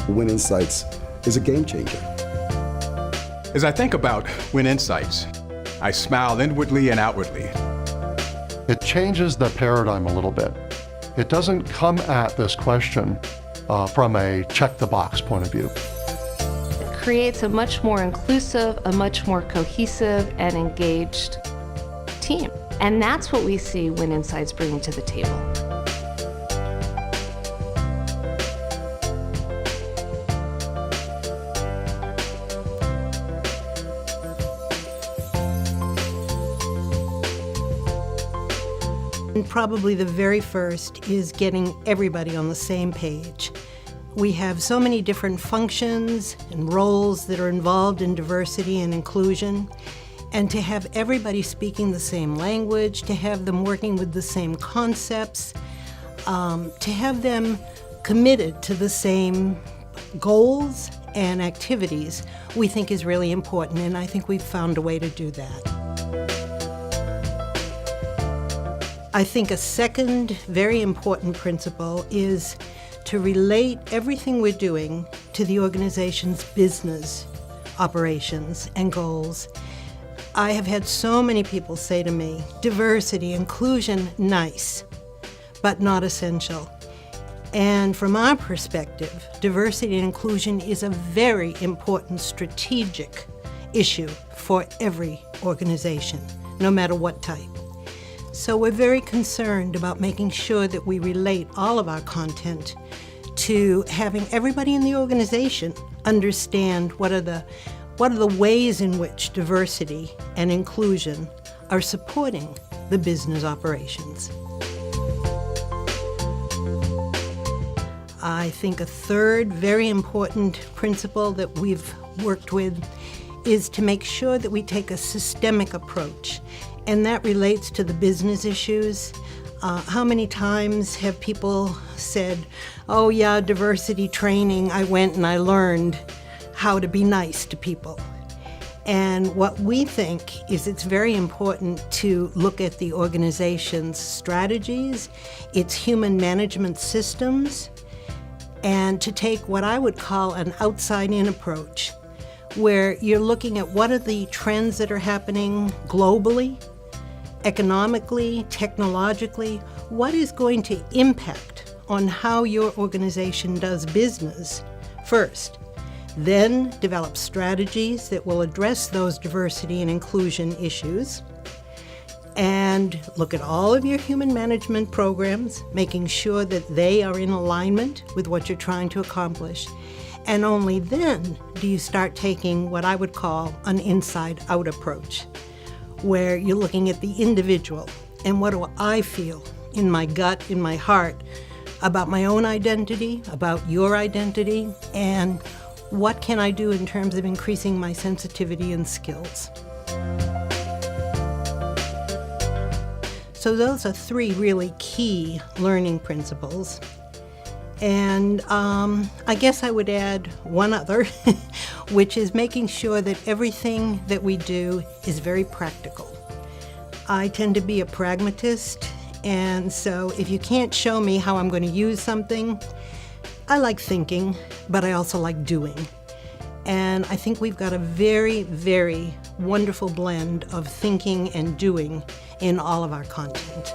Win Insights is a game changer. As I think about Win Insights, I smile inwardly and outwardly. It changes the paradigm a little bit. It doesn't come at this question from a check-the-box point of view. It creates a much more inclusive, a much more cohesive and engaged team. And that's what we see Win Insights bringing to the table. And probably the very first is getting everybody on the same page. We have so many different functions and roles that are involved in diversity and inclusion, and to have everybody speaking the same language, to have them working with the same concepts, to have them committed to the same goals and activities, we think is really important, and I think we've found a way to do that. I think a second very important principle is to relate everything we're doing to the organization's business operations and goals. I have had so many people say to me, diversity, inclusion, nice, but not essential. And from our perspective, diversity and inclusion is a very important strategic issue for every organization, no matter what type. So we're very concerned about making sure that we relate all of our content to having everybody in the organization understand what are the ways in which diversity and inclusion are supporting the business operations. I think a third very important principle that we've worked with is to make sure that we take a systemic approach, and that relates to the business issues. How many times have people said, oh yeah, diversity training, I went and I learned how to be nice to people. And what we think is it's very important to look at the organization's strategies, its human management systems, and to take what I would call an outside-in approach, where you're looking at what are the trends that are happening globally, economically, technologically, what is going to impact on how your organization does business first. Then develop strategies that will address those diversity and inclusion issues, and look at all of your human management programs, making sure that they are in alignment with what you're trying to accomplish. And only then do you start taking what I would call an inside-out approach, where you're looking at the individual and what do I feel in my gut, in my heart, about my own identity, about your identity, and what can I do in terms of increasing my sensitivity and skills. So those are three really key learning principles. And I guess I would add one other, which is making sure that everything that we do is very practical. I tend to be a pragmatist, and so if you can't show me how I'm going to use something, I like thinking, but I also like doing. And I think we've got a very, very wonderful blend of thinking and doing in all of our content.